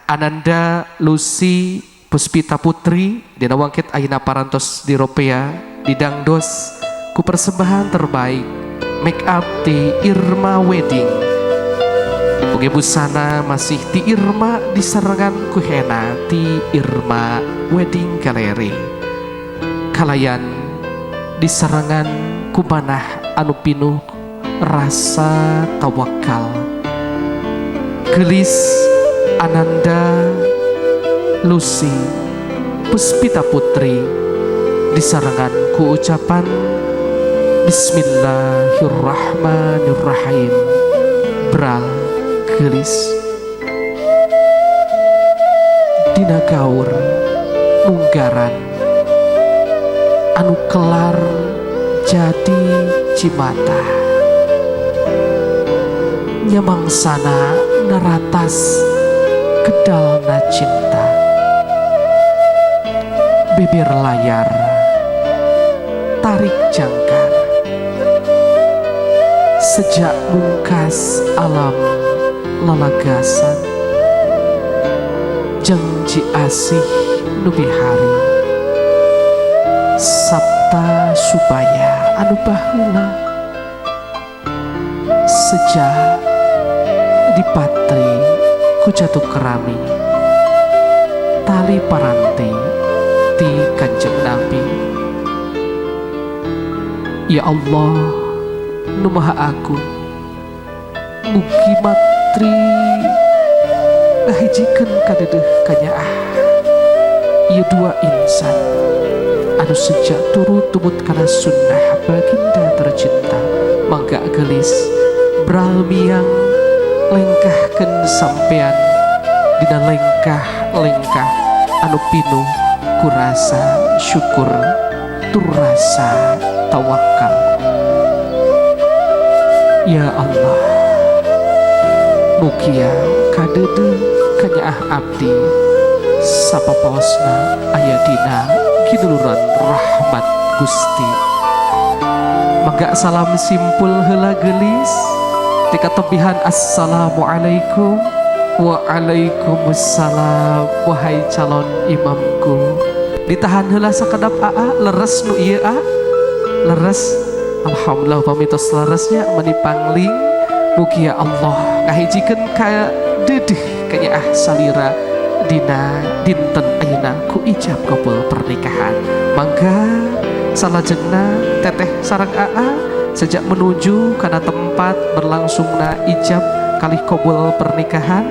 Ananda Lucy Puspita Putri dina wangkit ayeuna parantos di Ropea di Dangdos ku persembahan terbaik make up di Irma Wedding. Oke busana masih di Irma diserangan ku hena di Irma Wedding Gallery. Kalayan diserangan ku manah anu pinuh rasa tawakal. Gelis Ananda Lucy Puspita Putri disarangan ku ucapan Bismillahirrahmanirrahim. Bral gelis dina gaur nunggaran anu kelar jadi cimata nyamangsana naratas kedalna cinta beber layar tarik jangkar sejak mungkas alam lalagasan janji asih nubi hari sabta supaya anu baheula sejak dipatri ku jatuh kerami tali paranti di Kanjeng Nabi. Ya Allah nu maha agung mugi matri ngahijikeun kadeudeuk kanyaah ieu dua insan anu sejak turut tumut kana sunnah baginda tercinta mangga gelis bral miang lengkahkeun sampean dina lengkah-lengkah anu pinuh ku rasa syukur tur rasa tawakal. Ya Allah mugia kadeudeung kanyaah abdi sapapaosna aya dina kiduluran rahmat Gusti. Mangga salam simpul heula geulis ti katobihan assalamualaikum. Waalaikumsalam. Wahai calon imamku ditahan heula sakedap aa leres nu ieu a leres. Alhamdulillah pamitos leresnya meni pangling mugi ya Allah ngahijikeun ka deudeuh kanyaah salira dina dinten ayeuna ku ijab kabul pernikahan. Mangga salajengna teteh sareng aa sejak menuju kana tempat berlangsungna ijab kalih kabul pernikahan.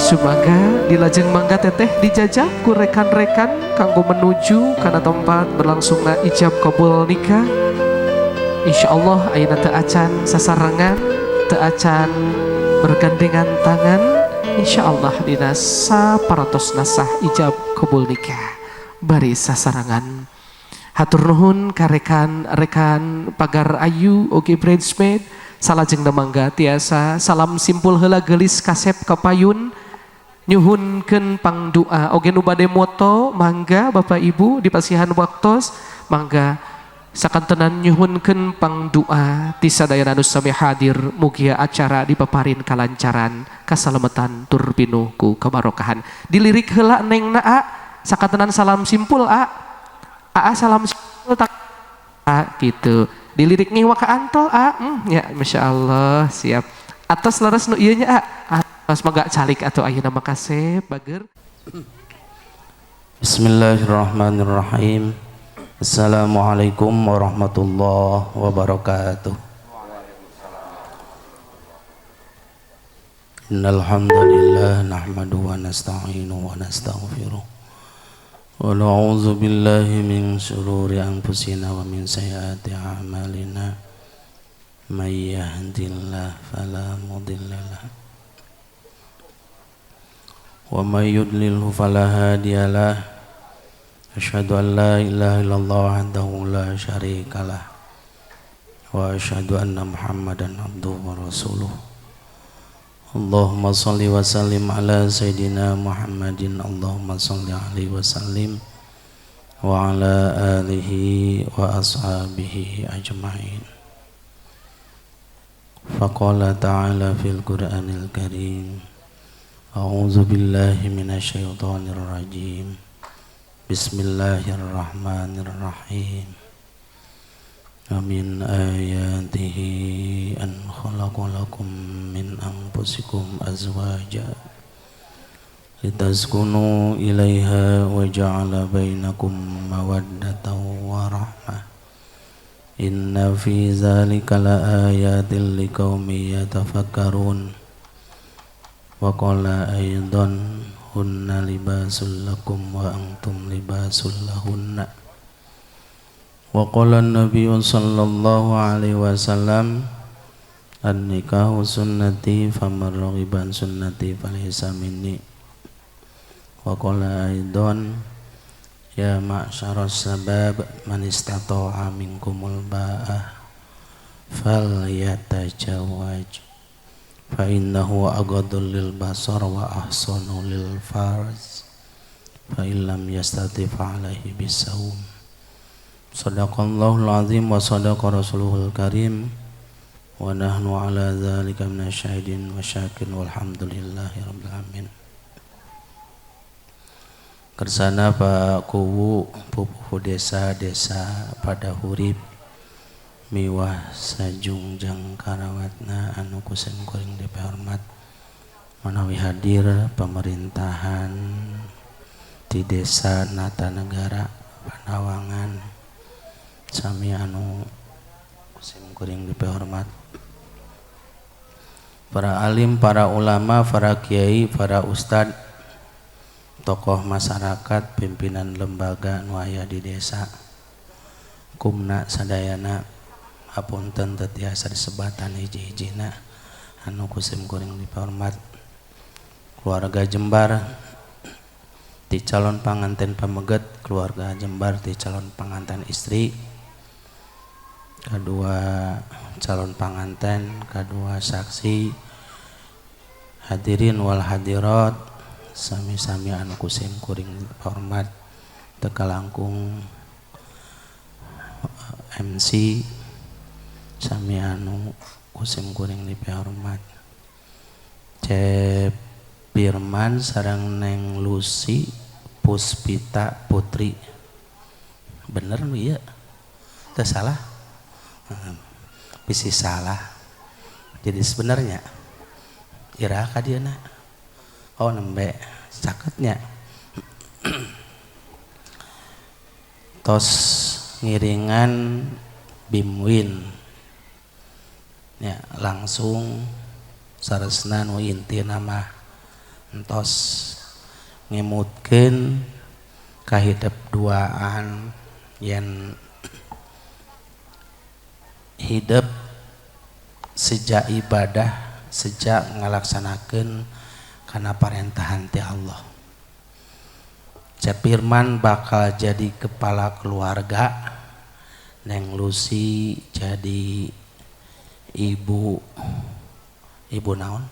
Sumangga dilajeng mangga teteh dijajak ku rekan-rekan kanggo menuju kana tempat berlangsungna ijab kabul nikah. Insyaallah ayeuna teu acan sasarengan, teu acan bergandengan tangan. Insyaallah dina saparantos nasah ijab kabul nikah bari sasarangan. Hatur nuhun ka rekan-rekan pagar ayu oge bridesmaid salajengna mangga tiasa salam simpul heula geulis kasep kapayun nyuhunkeun pangdoa oge nu bade moto mangga Bapak Ibu dipasihan waktos mangga sakantenan nyuhunkeun pangdoa ti sadayana anu sami hadir mugia acara dipaparin kalancaran kasalamatan tur pinuh ku kabarokahan. Dilirik heula neng naa sakantenan salam simpul a salam simpul tak a gitu dilirik ngiwa ka antol ya Masya Allah siap atas leres nu ieu nya atas mangga calik atau ayeuna makasih bager. Bismillahirrahmanirrahim. Assalamualaikum warahmatullahi wabarakatuh. Innal hamdalillah nahmaduhu wa nasta'inuhu wa nastaghfiruh wa na'udzu billahi min syururi anfusina wa min sayyiati a'malina. May yahdihillahu fala mudilla lahu wa may yudlilhu fala hadiyalah. Asyhadu an la ilaha illallah wahdahu la syarikalah wa asyhadu anna Muhammadan abduhu wa rasuluh. Allahumma shalli wa sallim ala sayyidina Muhammadin. Allahumma shalli alaihi wa sallim wa ala alihi wa ashabihi ajma'in. Faqala ta'ala fil Qur'anil Karim A'udzu billahi minasyaitonir rajim. Bismillahirrahmanirrahim. Amin ayatihi an khalaqalakum min anfusikum azwaja litaskunu ilaiha wa ja'ala bainakum mawaddatan wa rahmah. Inna fi dzalika laayatin liqaumin yatafakkarun. Wa qala aidan hunna libasul lakum wa antum libasul lahunna. Wa qala an-nabiy sallallahu alaihi wasallam an-nikahu sunnati faman raghiba an sunnati falaysa minni. Wa qala aidan ya ma'syaras sabab man istata'a minkumul ba'ah falyatajawwaj fa innahu aghadul lil basar wa ahsanu lil farj fa illam yastati fa alaihi bisawm. Shadaqallahul azim wa shadaqa rasuluhul karim wa nahnu ala dzalika minasyahidin wa syakirin walhamdulillahi rabbil alamin. Kersana Pak Kuwu pupuh desa-desa pada hurip miwah sajungjang karawatna anu kusen kuring dipahormat manawi hadir pemerintahan di desa Nata Negara Panawangan sami anu kusen kuring dipahormat para alim, para ulama, para kiai, para ustad, tokoh masyarakat, pimpinan lembaga nu aya di desa kumna sadayana hapunten teu tiasa disebatan hiji-hijina anu kusim kuring dipahormat keluarga Jembar di calon panganten pameget, keluarga Jembar di calon panganten istri, kedua calon panganten, kedua saksi, hadirin wal hadirat sami-sami anu kusim kuring dipahormat teka langkung MC sami anu kusim kuring dipahormat Cep Firman sareng Neng Lucy Puspita Putri, bener nu ieu teu salah bisi salah jadi sebenarnya ira ka dieuna oh nembe caketnya tos ngiringan Bimwin ya langsung saresna nu intina mah entos ngimutkeun ka hidep duaan yen hidup sejak ibadah, sejak ngalaksanakeun kana parentahan ti Allah. Cep Firman bakal jadi kepala keluarga, Neng Lucy jadi ibu naon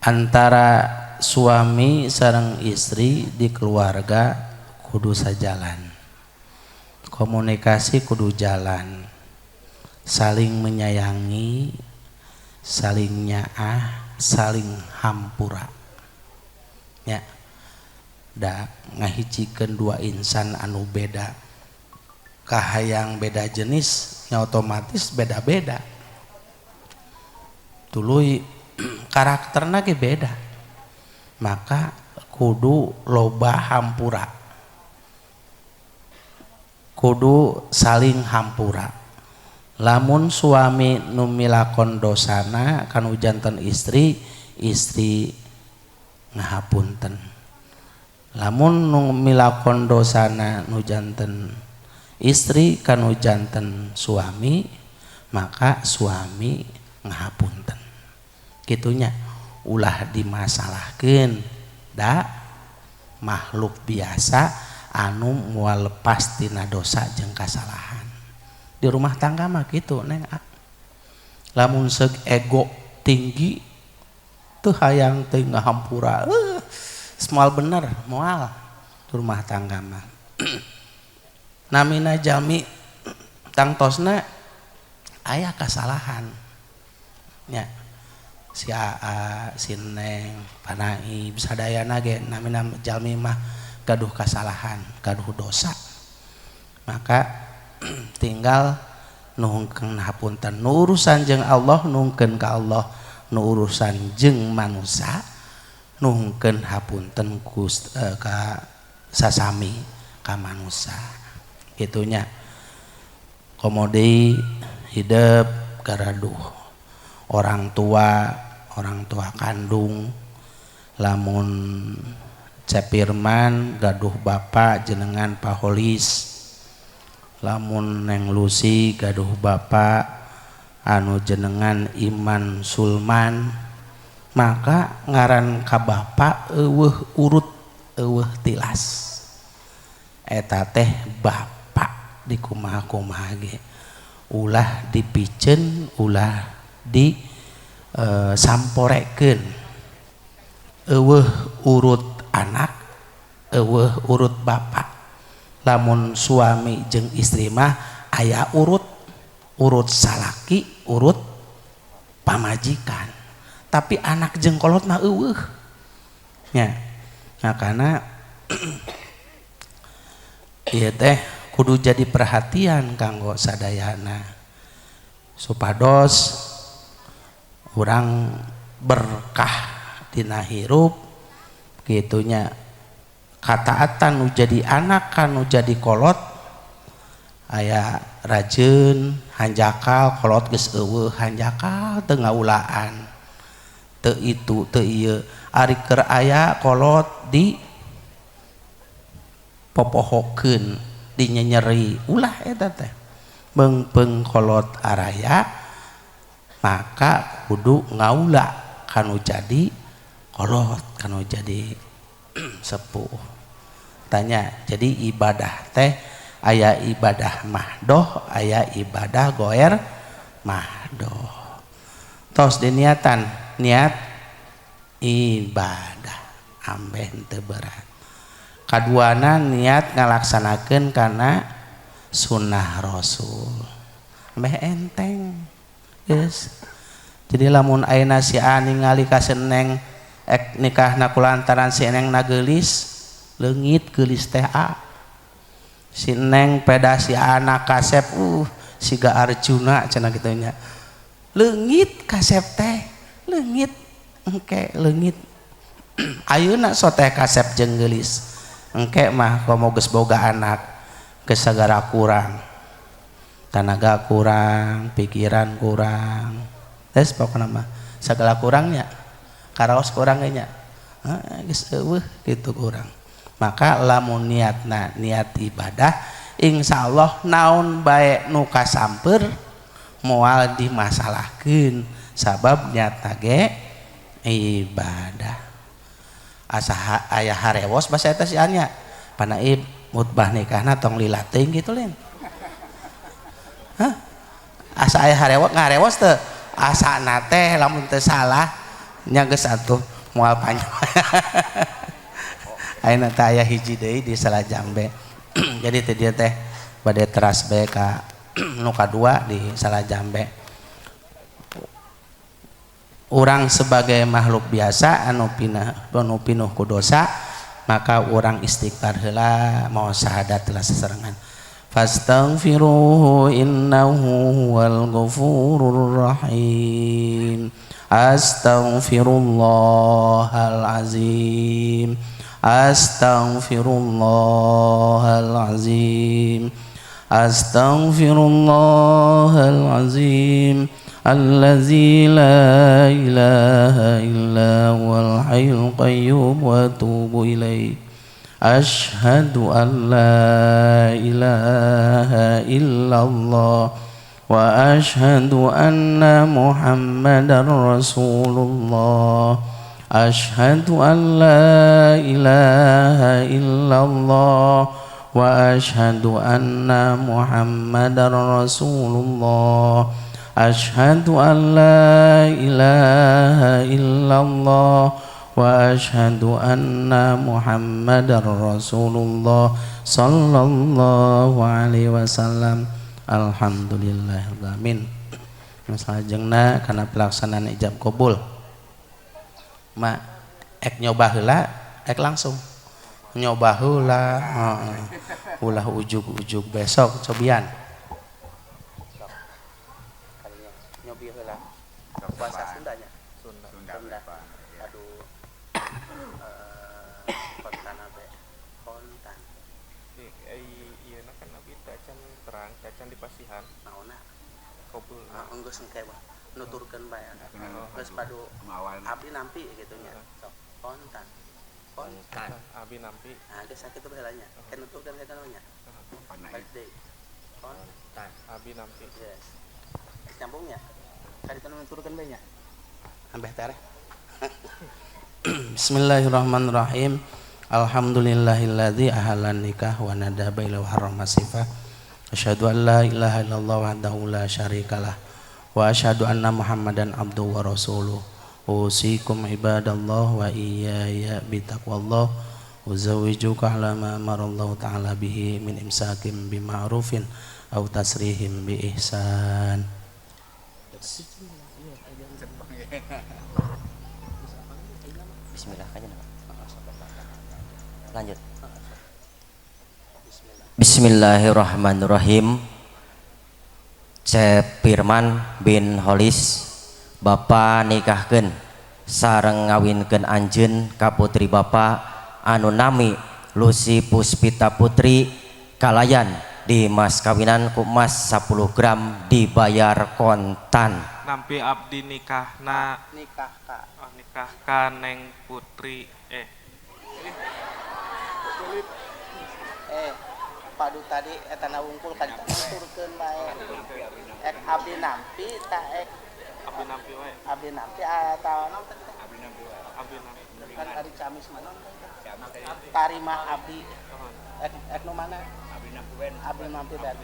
antara suami sareng istri di keluarga kudu sajalan, komunikasi kudu jalan, saling menyayangi, saling nyaah, saling hampura ya da ngahijikeun dua insan anu beda kahayang beda jenis nya otomatis beda-beda tuluy karakterna ge beda maka kudu loba hampura, kudu saling hampura. Lamun suami nu milakon dosana kanu janten istri, istri ngahapunten. Lamun nu milakon dosana nu janten istri kanu janten suami, maka suami ngahapunten. Kitunya ulah dimasalahkeun da makhluk biasa anu moal lepas tina dosa jeung kasalahan. Di rumah tangga mah kitu neng. Lamun seug ego tinggi teu hayang teu ngahampura. Moal bener moal di rumah tangga mah. Namina jami tangtosna aya kasalahan nya si Aa, si Neng, Panaib, sadayana ge namina jalmi mah gaduh kasalahan, gaduh dosa. Maka tinggal nuhungkeun hapunten, nu urusan jeung Allah nuhungkeun ka Allah, nu urusan jeung manusia nuhungkeun hapunten ka sasami ka manusia. Gitunya. Komodi hidup garaduh orang tua kandung, lamun Cepirman gaduh bapak jenengan Paholis, lamun Neng Lucy gaduh bapak anu jenengan Iman Sulman, maka ngaran ka bapak eueuh urut eueuh tilas eta teh bapak di kumaha-kumaha ge ulah dipiceun ulah di samporekeun eueuh urut anak eueuh urut bapak. Lamun suami jeung istri mah aya urut salaki urut pamajikan, tapi anak jeung kolot mah eueuh nya. Makana ieu teh kudu jadi perhatian kanggo sadayana supados urang berkah dina hirup gitunya. Kataatan nu jadi anak kan nu jadi kolot aya rajin hanjakal kolot geus eueuh hanjakal teu ngaulaan teu itu teu ieu ari keur aya kolot di popohokeun dinyenyeri ulah eta teh beungpeung kolot araya maka kudu ngaula kanu jadi kolot kanu jadi sepuh. Tanya jadi ibadah teh aya ibadah mahdoh aya ibadah goer mahdoh. Tos diniatan niat ibadah ambeh teu berat. Kaduana niat ngalaksanakeun kana sunnah Rasul ambeh enteng. Yes. Jadi lamun ayeuna si A ningali ka Neng nikahna kulantaran si Neng nageulis leungit geulis teh A. Si Neng peda si anak kasep siga Arjuna cenah kitu nya. Leungit kasep teh leungit engke leungit. Ayeuna so teh kasep jeung geulis. Engke mah komo geus boga anak geus sagara kurang. Tenaga kurang, pikiran kurang, tes pokoknya mah segala kurangnya, karaos kurangnya, geus eueuh gitu kurang. Maka lamun niatna niat ibadah, insya Allah naon bae nu kasamper moal dimasalahkeun sabab niatna ge ibadah. Asa aya harewos basa eta si anya, Panaib mutbah nikahna tong lila teuing gitu lain. Asa aya ngarewos teu asana teh lamun teu salah nya geus atuh moal panjang. Ayeuna teh aya hiji deui di Salajambe. Jadi teh dia teh bade teras bae ka nu kadua di Salajambe. Urang sebagai makhluk biasa anu pinuh ku dosa maka urang istighfar heula maos syahadat heula seserangan. Fastaghfiruhu innahu huwal ghafurur rahim. Astaghfirullahal azim. Astaghfirullahal azim. Astaghfirullahal azim. Allazi la ilaha illa huwal hayyul qayyum wa atubu ilaih. Ashhadu an la ilaha illallah wa ashhadu anna Muhammadar Rasulullah. Ashhadu an la ilaha illallah wa ashhadu anna Muhammadar Rasulullah. Ashhadu an la ilaha illallah wa ashhadu anna Muhammadar Rasulullah sallallahu alaihi wasallam. Alhamdulillahirabbil alamin. salajengna kana pelaksanaan ijab kabul ma ek nyoba heula ek langsung nyoba heula ulah ujug-ujug besok cobian nyobi heula bahasa Sundanya Sunda aduh kontan abe kontan iya kan nabi tacan terang tacan di pasihan naonna kabul geus engke mah nuturkeun bae geus padu abdi nampi gitu nya sok kontan abi nampi geus sakitu baheulanya kan nuturkeun ka kana nya birthday kontan abi nampi yes nyambungnya kali itu nuturkeun bae nya ambeh teh Bismillahirrahmanirrahim. Alhamdulillahilladzi ahalan nikah wa nada baila wa harrama sifah. Asyhadu an la ilaha illallah wahdahu la syarikalah wa asyhadu anna Muhammadan abduhu wa rasuluh. Usikum ibadallah wa iyaya bitaqwallah. Uzawwijuka ala ma amarallahu ta'ala bihi min imsakim bima'rufin aw tasrihim bi ihsan. Bismillah aja nama. Lanjut. Bismillahirrahmanirrahim. Cep Firman bin Holis Bapa nikahkeun sareng ngawinkeun anjeun ka putri Bapa anu nami Lucy Puspita Putri kalayan di mas kawinan ku emas 10 gram dibayar kontan. nampi abdi nikahna nikahkan neng putri padu tadi eta wungkul ka diturkeun bae ek abdi nampi ta ek abdi nampi wae abdi nampi atawa naon teh abdi nampi kan ari camis mana tarima abdi ek nu mana abdi nampi bae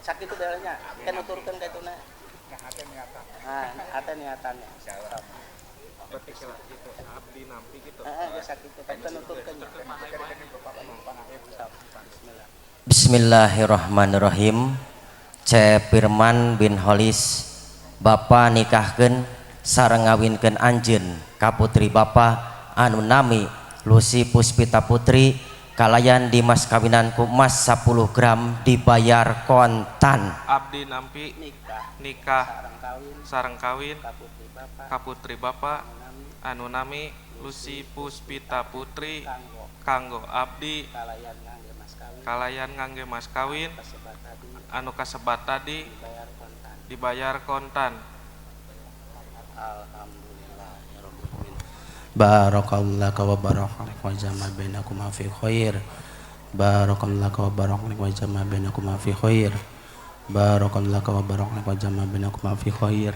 sakitu bae nya kan nuturkeun ka ituna ate niatannya berarti itu abdi nampi gitu geus sakitu tapi nuturkeun nya Bismillahirrahmanirrahim. Cep Firman bin Holis Bapa nikahkeun sareng ngawinkeun anjeun ka putri Bapa anu nami Lucy Puspita Putri kalayan di mas kawinan ku emas 10 gram dibayar kontan. abdi nampi nikah sareng kawin ka putri Bapa anu nami Lucy Puspita Putri kanggo abdi kalayan ngangge mas kawin anu kasebat tadi dibayar kontan. Barakallahu wa barakallahu wa jama'a bainakum fi khair. Barakallahu wa barakallahu wa jama'a bainakum fi khair. Barakallahu wa barakallahu wa jama'a bainakum fi khair.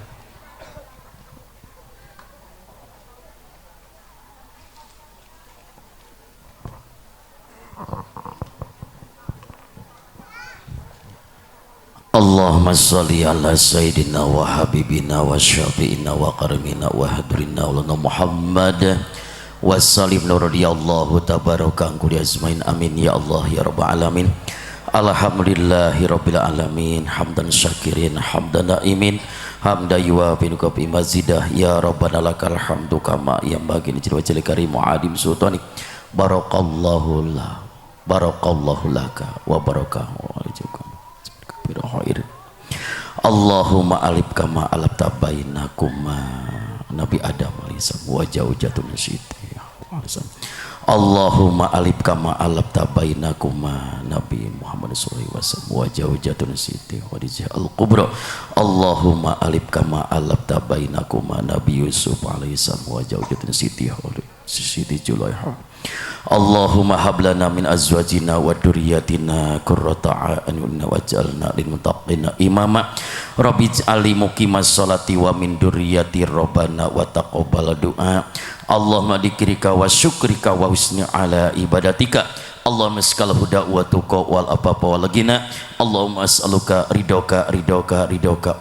Allahumma sholli ala sayyidina wa habibina wa syafi'ina wa karimina wa hadrina wa lana Muhammad wa salim radhiyallahu tabaraka angkuli azmain amin ya Allah ya rabbal alamin. Alhamdulillahi rabbil alamin hamdan syakirin hamdan naimin hamda yuwafi nukabi mazidah ya rabbana lakal hamdu kama yang bagi nijil wajal karimu adim sultani barakallahu laka wa barakahu alaikum khair. Allahumma alif kama alaf tabainakuma Nabi Adam alaihissalam wa jaujatun siti. Allahumma alif kama alaf tabainakuma Nabi Muhammad sallallahu alaihi wasallam wa jaujatun siti Khadijah al-kubra. Allahumma alif kama alaf tabainakuma Nabi Yusuf alaihissalam wa jaujatun siti Julaiha. Allahumma hablana min azwajina wa durriyatina qurrata a'yunin waj'alna lil muttaqina imama. Rabbi ij'alni muqimas sholati wa min durriyyati rabbana wa taqabbal du'a. Allahumma dzikrika wa syukrika wa husni ala ibadatika. Allahumma askal huda wa tuqa wal afafa wal ghina. Allahumma as'aluka ridhoka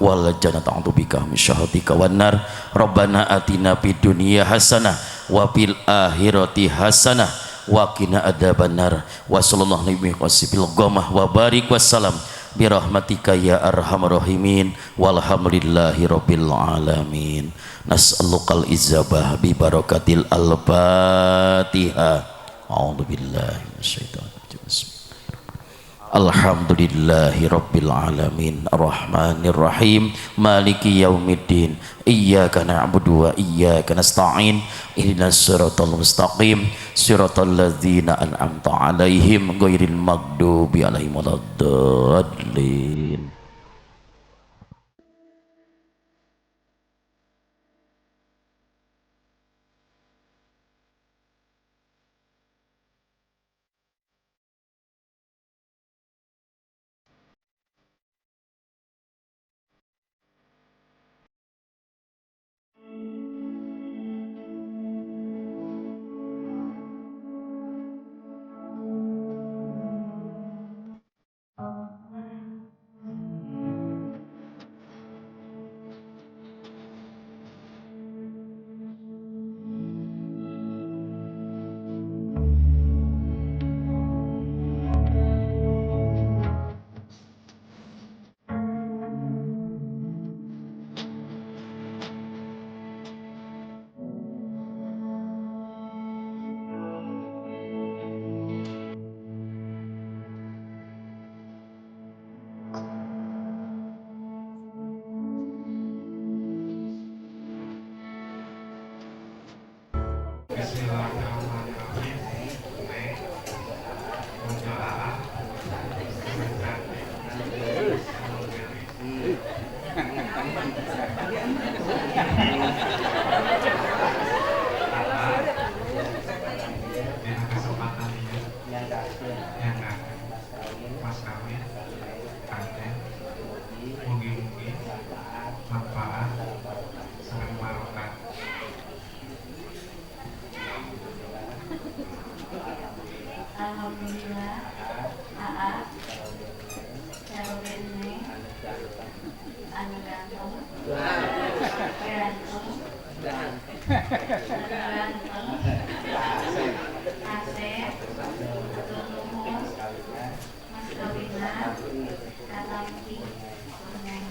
wal jannata a'udzubika min syahhatika wan nar. Rabbana atina fid dunya hasanah wa fil akhirati hasanah wa qina adzabannar. Wa sallallahu alaihi wasallam wa barik wassalam birahmatika ya arhamar rahimin walhamdulillahi rabbil alamin. Nas'alukal izabah bi barakatil al-fatihah. A'udzubillahi minasyaitonir rajim. Alhamdulillahi rabbil alamin arrahmanir rahim maliki yaumiddin iyyaka na'budu wa iyyaka nasta'in ihdinas siratal mustaqim siratal ladzina an'amta 'alaihim ghairil maghdubi 'alaihim waladdallin. Alhamdulillah, AA, Carolina, anu ganteng, Asep, Atur Nuhun, Mas Kawina, Katampi, Neng.